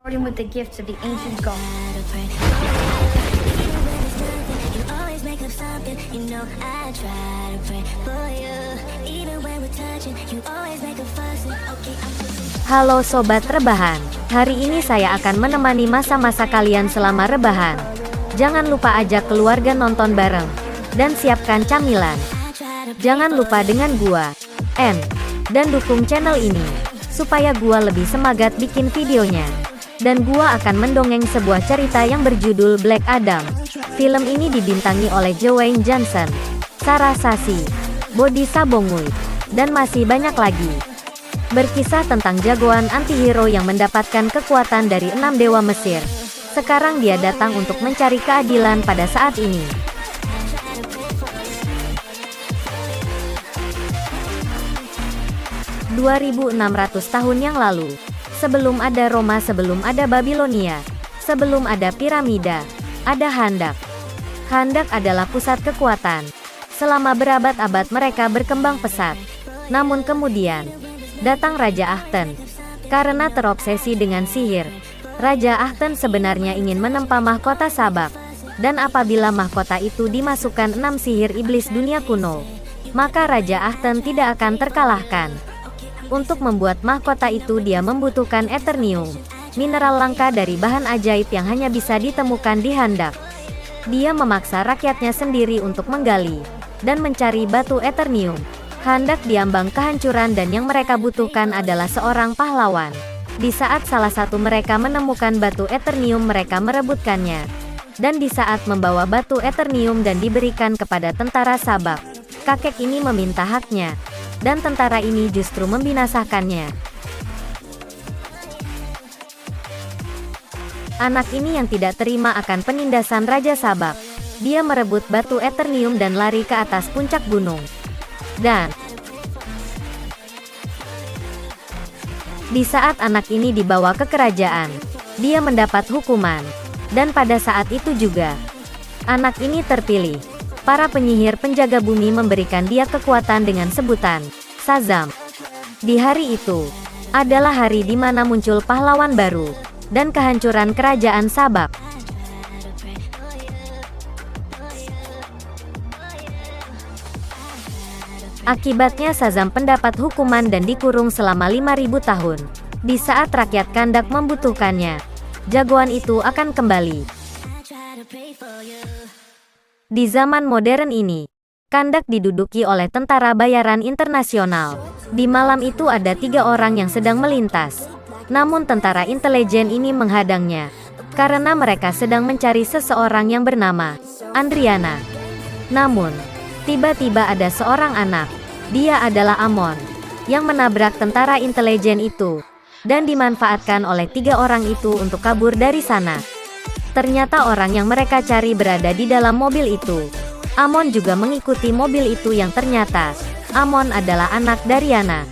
According with the gifts of the ancient gods. Halo Sobat Rebahan, hari ini saya akan menemani masa-masa kalian selama rebahan. Jangan lupa ajak keluarga nonton bareng, dan siapkan camilan. Jangan lupa dengan gua, dan dukung channel ini, supaya gua lebih semangat bikin videonya. Dan gua akan mendongeng sebuah cerita yang berjudul Black Adam. Film ini dibintangi oleh Dwayne Johnson, Sarah Sashi, Bodi Sabongui, dan masih banyak lagi. Berkisah tentang jagoan antihero yang mendapatkan kekuatan dari 6 dewa Mesir. Sekarang dia datang untuk mencari keadilan pada saat ini. ...2600 tahun yang lalu. Sebelum ada Roma, sebelum ada Babilonia, sebelum ada piramida, ada Handak. Handak adalah pusat kekuatan. Selama berabad-abad mereka berkembang pesat. Namun kemudian, datang Raja Akhten. Karena terobsesi dengan sihir, Raja Akhten sebenarnya ingin menempa mahkota Sabak. Dan apabila mahkota itu dimasukkan 6 sihir iblis dunia kuno, maka Raja Akhten tidak akan terkalahkan. Untuk membuat mahkota itu dia membutuhkan Eternium, mineral langka dari bahan ajaib yang hanya bisa ditemukan di Handak. Dia memaksa rakyatnya sendiri untuk menggali dan mencari batu Eternium. Handak diambang kehancuran dan yang mereka butuhkan adalah seorang pahlawan. Di saat salah satu mereka menemukan batu Eternium, mereka merebutkannya. Dan di saat membawa batu Eternium dan diberikan kepada tentara Sabak, kakek ini meminta haknya. Dan tentara ini justru membinasakannya. Anak ini yang tidak terima akan penindasan Raja Sabak. Dia merebut batu Eternium dan lari ke atas puncak gunung. Dan di saat anak ini dibawa ke kerajaan, dia mendapat hukuman. Dan pada saat itu juga, anak ini terpilih. Para penyihir penjaga bumi memberikan dia kekuatan dengan sebutan Shazam. Di hari itu adalah hari di mana muncul pahlawan baru dan kehancuran kerajaan Sabak. Akibatnya Shazam mendapat hukuman dan dikurung selama 5000 tahun. Di saat rakyat Kandak membutuhkannya, jagoan itu akan kembali. Di zaman modern ini, Kandak diduduki oleh tentara bayaran internasional. Di malam itu ada 3 orang yang sedang melintas. Namun tentara intelijen ini menghadangnya, karena mereka sedang mencari seseorang yang bernama Andriana. Namun, tiba-tiba ada seorang anak, dia adalah Amon, yang menabrak tentara intelijen itu, dan dimanfaatkan oleh 3 orang itu untuk kabur dari sana. Ternyata orang yang mereka cari berada di dalam mobil itu. Amon juga mengikuti mobil itu yang ternyata Amon adalah anak dari Yana.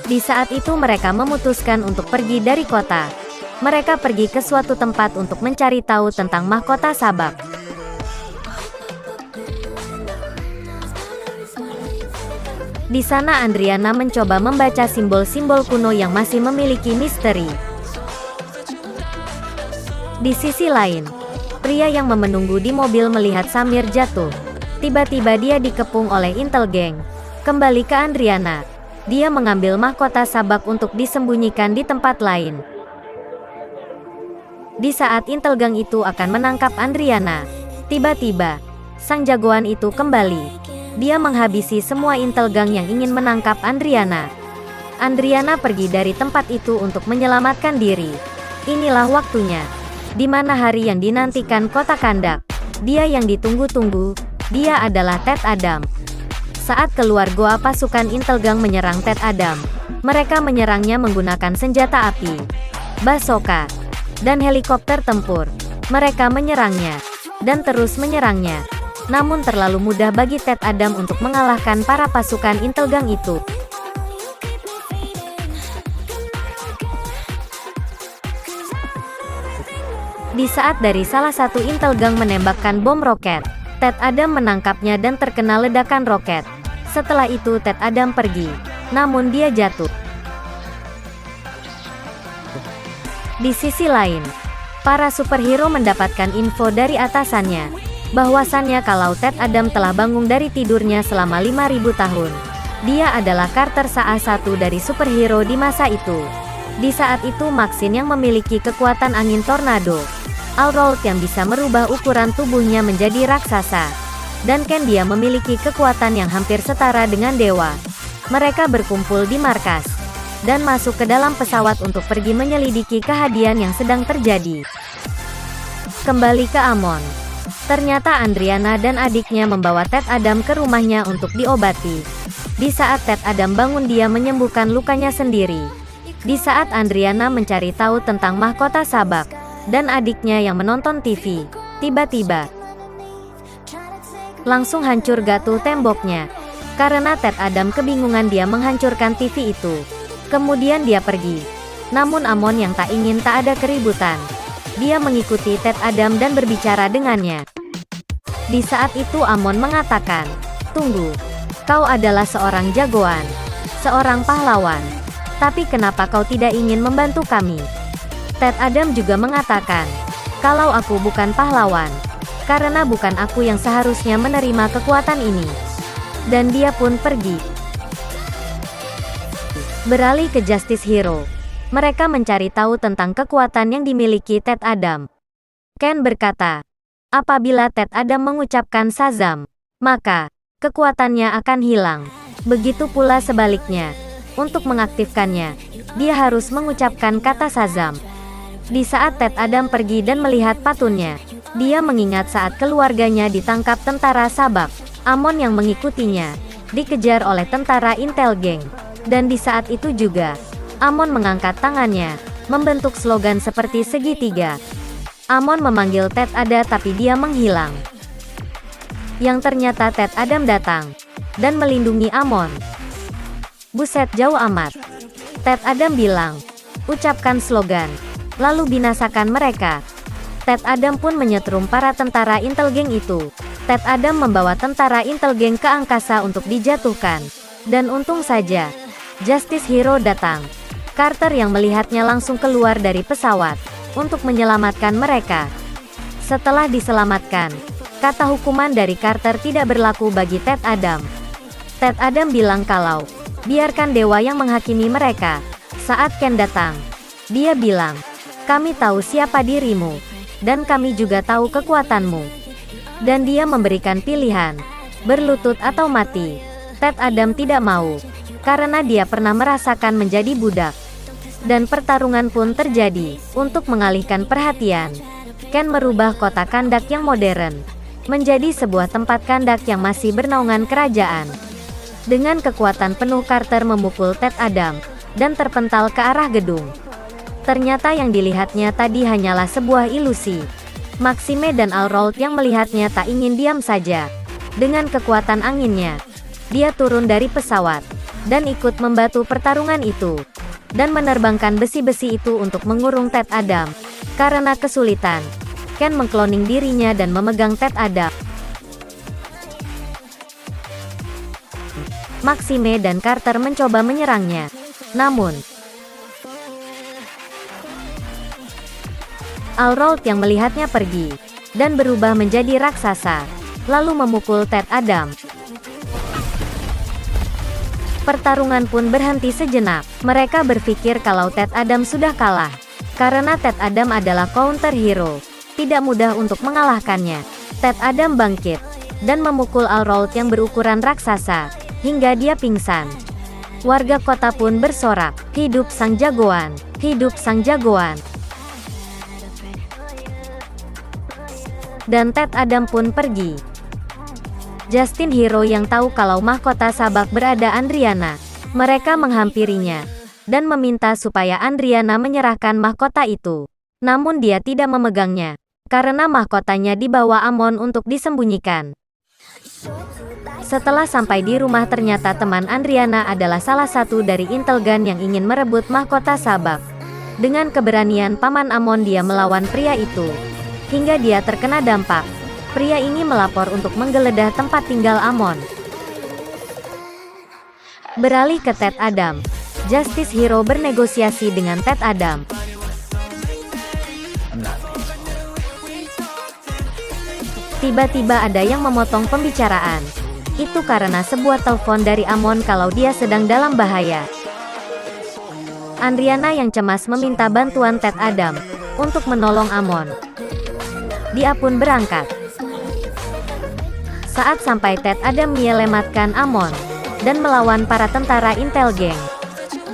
Di saat itu mereka memutuskan untuk pergi dari kota. Mereka pergi ke suatu tempat untuk mencari tahu tentang mahkota Sabak. Di sana Andriana mencoba membaca simbol-simbol kuno yang masih memiliki misteri. Di sisi lain, pria yang menunggu di mobil melihat Samir jatuh. Tiba-tiba dia dikepung oleh Intel Gang. Kembali ke Andriana. Dia mengambil mahkota Sabak untuk disembunyikan di tempat lain. Di saat Intel Gang itu akan menangkap Andriana, tiba-tiba, sang jagoan itu kembali. Dia menghabisi semua Intel Gang yang ingin menangkap Andriana. Andriana pergi dari tempat itu untuk menyelamatkan diri. Inilah waktunya, di mana hari yang dinantikan kota Kandak. Dia yang ditunggu-tunggu, dia adalah Ted Adam. Saat keluar goa, pasukan Intel Gang menyerang Ted Adam. Mereka menyerangnya menggunakan senjata api, bazooka, dan helikopter tempur. Mereka menyerangnya, dan terus menyerangnya. Namun terlalu mudah bagi Ted Adam untuk mengalahkan para pasukan Intel Gang itu. Di saat dari salah satu Intel Gang menembakkan bom roket, Ted Adam menangkapnya dan terkena ledakan roket. Setelah itu Ted Adam pergi, namun dia jatuh. Di sisi lain, para superhero mendapatkan info dari atasannya, bahwasannya kalau Ted Adam telah bangun dari tidurnya selama 5.000 tahun. Dia adalah Carter salah satu dari superhero di masa itu. Di saat itu Maxine yang memiliki kekuatan angin tornado, All-Roll yang bisa merubah ukuran tubuhnya menjadi raksasa, dan Ken dia memiliki kekuatan yang hampir setara dengan dewa. Mereka berkumpul di markas, dan masuk ke dalam pesawat untuk pergi menyelidiki kejadian yang sedang terjadi. Kembali ke Amon. Ternyata Andriana dan adiknya membawa Ted Adam ke rumahnya untuk diobati. Di saat Ted Adam bangun dia menyembuhkan lukanya sendiri. Di saat Andriana mencari tahu tentang mahkota Sabak, dan adiknya yang menonton TV, tiba-tiba langsung hancur gatuh temboknya. Karena Ted Adam kebingungan dia menghancurkan TV itu. Kemudian dia pergi. Namun Amon yang tak ingin tak ada keributan. Dia mengikuti Ted Adam dan berbicara dengannya. Di saat itu Amon mengatakan, "Tunggu, kau adalah seorang jagoan, seorang pahlawan. Tapi kenapa kau tidak ingin membantu kami?" Ted Adam juga mengatakan, "Kalau aku bukan pahlawan, karena bukan aku yang seharusnya menerima kekuatan ini." Dan dia pun pergi. Beralih ke Justice Hero. Mereka mencari tahu tentang kekuatan yang dimiliki Ted Adam. Ken berkata, apabila Ted Adam mengucapkan Shazam, maka kekuatannya akan hilang. Begitu pula sebaliknya. Untuk mengaktifkannya, dia harus mengucapkan kata Shazam. Di saat Ted Adam pergi dan melihat patunnya, dia mengingat saat keluarganya ditangkap tentara Sabak. Amon yang mengikutinya dikejar oleh tentara Intel Gang. Dan di saat itu juga, Amon mengangkat tangannya, membentuk slogan seperti segitiga. Amon memanggil Ted Adam tapi dia menghilang. Yang ternyata Ted Adam datang dan melindungi Amon. Buset, jauh amat. Ted Adam bilang, ucapkan slogan, lalu binasakan mereka. Ted Adam pun menyetrum para tentara Intel Gang itu. Ted Adam membawa tentara Intel Gang ke angkasa untuk dijatuhkan. Dan untung saja, Justice Hero datang. Carter yang melihatnya langsung keluar dari pesawat untuk menyelamatkan mereka. Setelah diselamatkan, kata hukuman dari Carter tidak berlaku bagi Ted Adam. Ted Adam bilang kalau, biarkan dewa yang menghakimi mereka. Saat Ken datang, dia bilang, kami tahu siapa dirimu, dan kami juga tahu kekuatanmu. Dan dia memberikan pilihan, berlutut atau mati. Ted Adam tidak mau, karena dia pernah merasakan menjadi budak. Dan pertarungan pun terjadi, untuk mengalihkan perhatian. Ken merubah kota Kandak yang modern, menjadi sebuah tempat Kandak yang masih bernaungan kerajaan. Dengan kekuatan penuh Carter memukul Ted Adam, dan terpental ke arah gedung. Ternyata yang dilihatnya tadi hanyalah sebuah ilusi. Maxime dan All-Roll yang melihatnya tak ingin diam saja. Dengan kekuatan anginnya, dia turun dari pesawat, dan ikut membantu pertarungan itu. Dan menerbangkan besi-besi itu untuk mengurung Ted Adam. Karena kesulitan, Ken mengkloning dirinya dan memegang Ted Adam. Maxime dan Carter mencoba menyerangnya. Namun, All-Roll yang melihatnya pergi, dan berubah menjadi raksasa, lalu memukul Ted Adam. Pertarungan pun berhenti sejenak. Mereka berpikir kalau Ted Adam sudah kalah. Karena Ted Adam adalah counter hero. Tidak mudah untuk mengalahkannya. Ted Adam bangkit, dan memukul All-Roll yang berukuran raksasa, hingga dia pingsan. Warga kota pun bersorak, hidup sang jagoan, hidup sang jagoan. Dan Ted Adam pun pergi. Justin Hero yang tahu kalau mahkota Sabak berada Andriana. Mereka menghampirinya, dan meminta supaya Andriana menyerahkan mahkota itu. Namun dia tidak memegangnya, karena mahkotanya dibawa Amon untuk disembunyikan. Setelah sampai di rumah ternyata teman Andriana adalah salah satu dari Intel Gun yang ingin merebut mahkota Sabak. Dengan keberanian Paman Amon dia melawan pria itu, hingga dia terkena dampak. Pria ini melapor untuk menggeledah tempat tinggal Amon. Beralih ke Ted Adam. Justice Hero bernegosiasi dengan Ted Adam. Tiba-tiba ada yang memotong pembicaraan. Itu karena sebuah telepon dari Amon kalau dia sedang dalam bahaya. Andriana yang cemas meminta bantuan Ted Adam untuk menolong Amon. Dia pun berangkat. Saat sampai, Ted Adam menyelamatkan Amon dan melawan para tentara Intel Gang.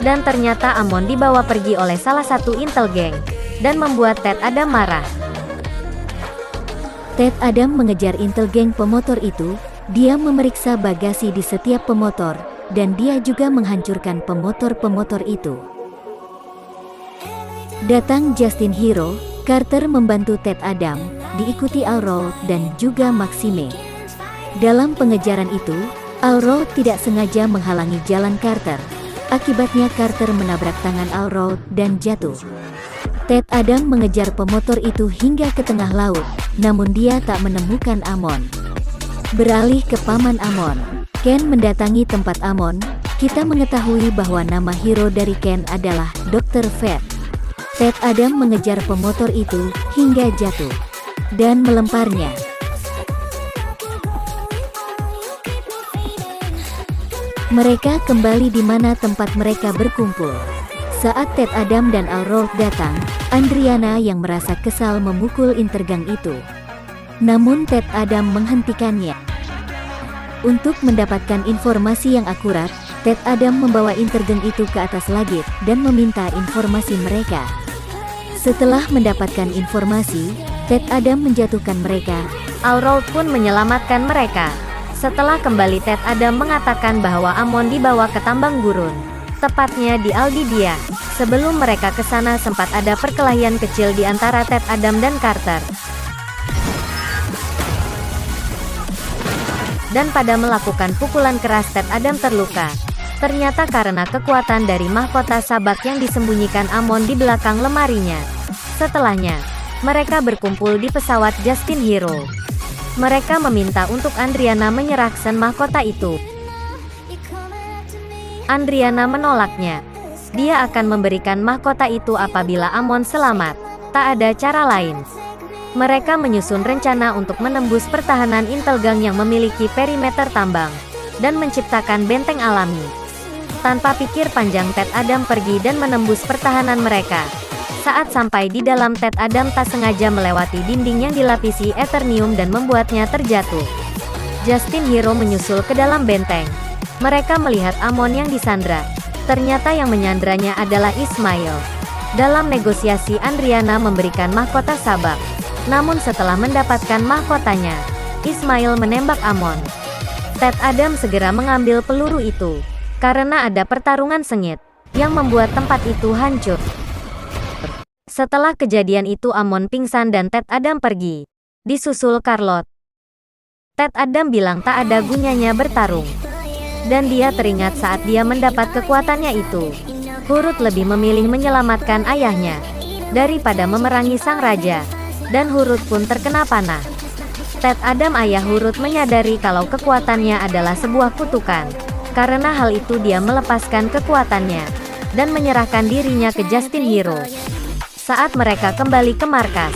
Dan ternyata Amon dibawa pergi oleh salah satu Intel Gang dan membuat Ted Adam marah. Ted Adam mengejar Intel Gang pemotor itu. Dia memeriksa bagasi di setiap pemotor, dan dia juga menghancurkan pemotor-pemotor itu. Datang Justin Hero, Carter membantu Ted Adam, diikuti Aurora dan juga Maxime. Dalam pengejaran itu, Aurora tidak sengaja menghalangi jalan Carter. Akibatnya Carter menabrak tangan Aurora dan jatuh. Ted Adam mengejar pemotor itu hingga ke tengah laut, namun dia tak menemukan Amon. Beralih ke paman Amon, Ken mendatangi tempat Amon. Kita mengetahui bahwa nama hero dari Ken adalah Dr. Fate. Ted Adam mengejar pemotor itu hingga jatuh dan melemparnya. Mereka kembali di mana tempat mereka berkumpul. Saat Ted Adam dan Aurora datang, Andriana yang merasa kesal memukul Intergang itu. Namun Ted Adam menghentikannya. Untuk mendapatkan informasi yang akurat, Ted Adam membawa Intergang itu ke atas langit dan meminta informasi mereka. Setelah mendapatkan informasi, Ted Adam menjatuhkan mereka. Aurora pun menyelamatkan mereka. Setelah kembali, Ted Adam mengatakan bahwa Amon dibawa ke tambang gurun, tepatnya di Aldidia. Sebelum mereka ke sana sempat ada perkelahian kecil di antara Ted Adam dan Carter. Dan pada melakukan pukulan keras, Ted Adam terluka. Ternyata karena kekuatan dari mahkota sabak yang disembunyikan Amon di belakang lemarinya. Setelahnya, mereka berkumpul di pesawat Justin Hero. Mereka meminta untuk Andriana menyerahkan mahkota itu. Andriana menolaknya. Dia akan memberikan mahkota itu apabila Amon selamat. Tak ada cara lain. Mereka menyusun rencana untuk menembus pertahanan Intel Gang yang memiliki perimeter tambang dan menciptakan benteng alami. Tanpa pikir panjang, Ted Adam pergi dan menembus pertahanan mereka. Saat sampai di dalam, Ted Adam tak sengaja melewati dinding yang dilapisi Eternium dan membuatnya terjatuh. Justin Hero menyusul ke dalam benteng. Mereka melihat Amon yang disandra. Ternyata yang menyandranya adalah Ismail. Dalam negosiasi, Andriana memberikan mahkota sabak. Namun setelah mendapatkan mahkotanya, Ismail menembak Amon. Ted Adam segera mengambil peluru itu, karena ada pertarungan sengit, yang membuat tempat itu hancur. Setelah kejadian itu, Amon pingsan dan Ted Adam pergi. Disusul Charlotte. Ted Adam bilang tak ada gunanya bertarung. Dan dia teringat saat dia mendapat kekuatannya itu, Hurut lebih memilih menyelamatkan ayahnya daripada memerangi sang raja. Dan Hurut pun terkena panah. Ted Adam, ayah Hurut, menyadari kalau kekuatannya adalah sebuah kutukan. Karena hal itu dia melepaskan kekuatannya dan menyerahkan dirinya ke Justin Hero. Saat mereka kembali ke markas,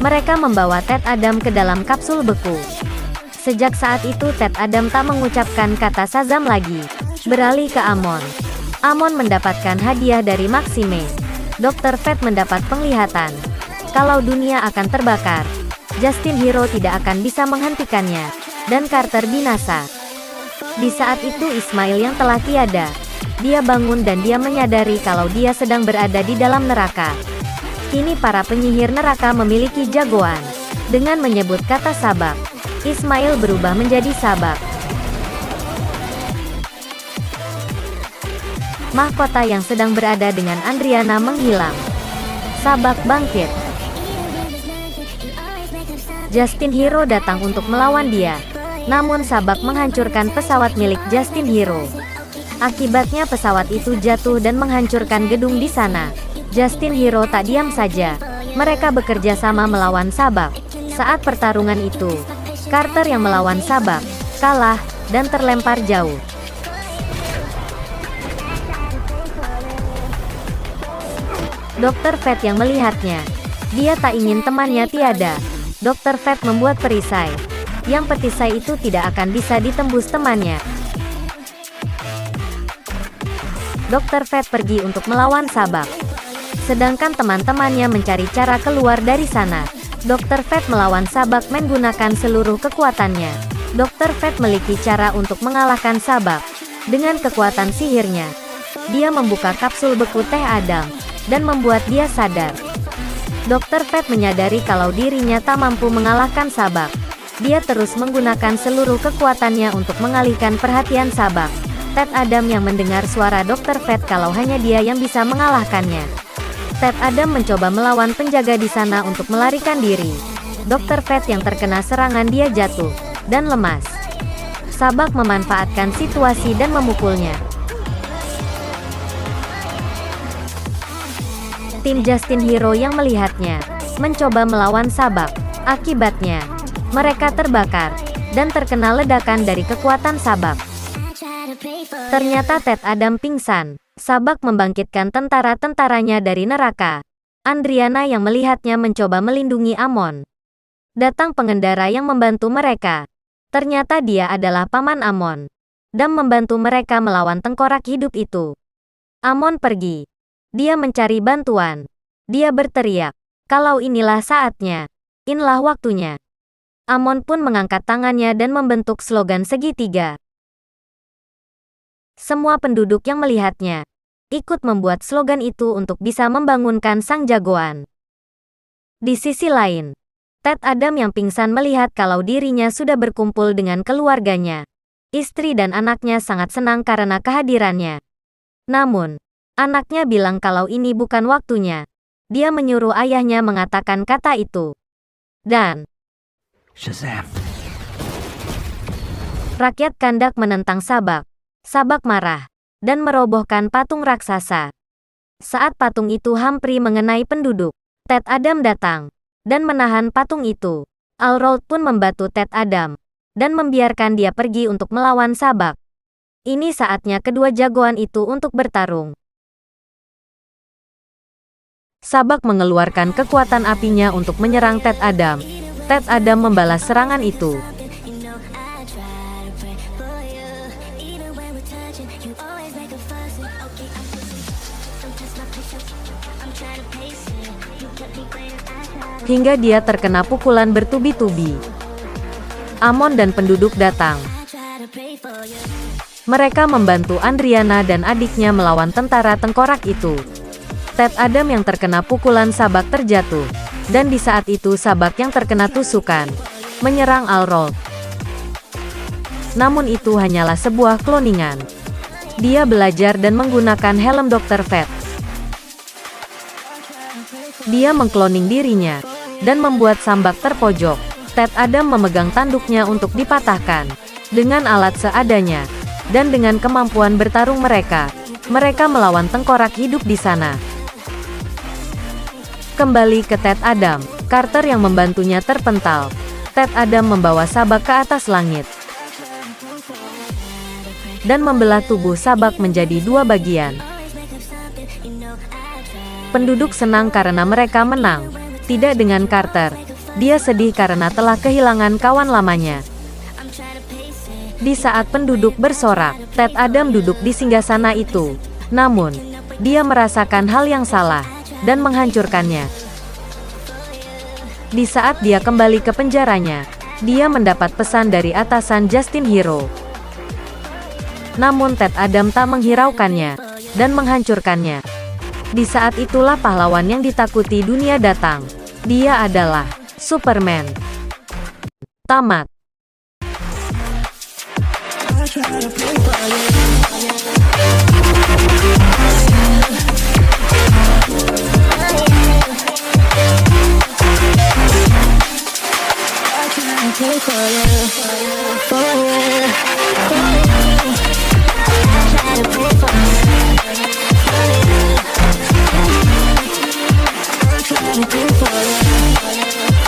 mereka membawa Ted Adam ke dalam kapsul beku. Sejak saat itu Ted Adam tak mengucapkan kata Shazam lagi. Beralih ke Amon. Amon mendapatkan hadiah dari Maxime. Dr. Fate mendapat penglihatan kalau dunia akan terbakar. Justin Hero tidak akan bisa menghentikannya, dan Carter binasa. Di saat itu Ismail yang telah tiada. Dia bangun dan dia menyadari kalau dia sedang berada di dalam neraka. Kini para penyihir neraka memiliki jagoan. Dengan menyebut kata sabak, Ismail berubah menjadi sabak. Mahkota yang sedang berada dengan Andriana menghilang. Sabak bangkit. Justin Hero datang untuk melawan dia. Namun sabak menghancurkan pesawat milik Justin Hero. Akibatnya pesawat itu jatuh dan menghancurkan gedung di sana. Justin Hero tak diam saja. Mereka bekerja sama melawan sabak. Saat pertarungan itu, Carter yang melawan sabak kalah dan terlempar jauh. Dr. Fate yang melihatnya. Dia tak ingin temannya tiada. Dr. Fate membuat perisai. yang petisai itu tidak akan bisa ditembus temannya. Dr. Fate pergi untuk melawan Sabak. Sedangkan teman-temannya mencari cara keluar dari sana. Dr. Fate melawan Sabak menggunakan seluruh kekuatannya. Dr. Fate memiliki cara untuk mengalahkan Sabak. Dengan kekuatan sihirnya, dia membuka kapsul beku teh Adam dan membuat dia sadar. Dr. Fate menyadari kalau dirinya tak mampu mengalahkan Sabak. Dia terus menggunakan seluruh kekuatannya untuk mengalihkan perhatian Sabak. Ted Adam yang mendengar suara Dr. Fate kalau hanya dia yang bisa mengalahkannya. Ted Adam mencoba melawan penjaga di sana untuk melarikan diri. Dr. Fate yang terkena serangan dia jatuh dan lemas. Sabak memanfaatkan situasi dan memukulnya. Tim Justin Hero yang melihatnya mencoba melawan Sabak. Akibatnya, mereka terbakar dan terkena ledakan dari kekuatan Sabak. Ternyata Ted Adam pingsan. Sabak membangkitkan tentara-tentaranya dari neraka. Andriana yang melihatnya mencoba melindungi Amon. Datang pengendara yang membantu mereka. Ternyata dia adalah paman Amon. Dan membantu mereka melawan tengkorak hidup itu. Amon pergi. Dia mencari bantuan. Dia berteriak, kalau inilah saatnya. Inilah waktunya. Amon pun mengangkat tangannya dan membentuk slogan segitiga. Semua penduduk yang melihatnya ikut membuat slogan itu untuk bisa membangunkan sang jagoan. Di sisi lain, Ted Adam yang pingsan melihat kalau dirinya sudah berkumpul dengan keluarganya. Istri dan anaknya sangat senang karena kehadirannya. Namun, anaknya bilang kalau ini bukan waktunya. Dia menyuruh ayahnya mengatakan kata itu. Dan Shazam! rakyat Kandak menentang Sabak. Sabak marah dan merobohkan patung raksasa. Saat patung itu hampir mengenai penduduk, Ted Adam datang dan menahan patung itu. Alrold pun membantu Ted Adam dan membiarkan dia pergi untuk melawan Sabak. Ini saatnya kedua jagoan itu untuk bertarung. Sabak mengeluarkan kekuatan apinya untuk menyerang Ted Adam. Ted Adam membalas serangan itu. Hingga dia terkena pukulan bertubi-tubi. Amon dan penduduk datang. Mereka membantu Andriana dan adiknya melawan tentara tengkorak itu. Ted Adam yang terkena pukulan Sabak terjatuh. Dan di saat itu Sabak yang terkena tusukan menyerang Alrold. Namun itu hanyalah sebuah kloningan. Dia belajar dan menggunakan helm Dr. Fate. Dia mengkloning dirinya dan membuat Sabak terpojok. Ted Adam memegang tanduknya untuk dipatahkan dengan alat seadanya. Dan dengan kemampuan bertarung mereka melawan tengkorak hidup di sana. Kembali ke Ted Adam, Carter yang membantunya terpental. Ted Adam membawa Sabak ke atas langit dan membelah tubuh Sabak menjadi dua bagian. Penduduk senang karena mereka menang. Tidak dengan Carter. Dia sedih karena telah kehilangan kawan lamanya. Di saat penduduk bersorak, Ted Adam duduk di singgasana itu. Namun, dia merasakan hal yang salah dan menghancurkannya. Di saat dia kembali ke penjaranya, dia mendapat pesan dari atasan Justin Hero. Namun Ted Adam tak menghiraukannya dan menghancurkannya. Di saat itulah pahlawan yang ditakuti dunia datang. Dia adalah Superman. Tamat. Trying to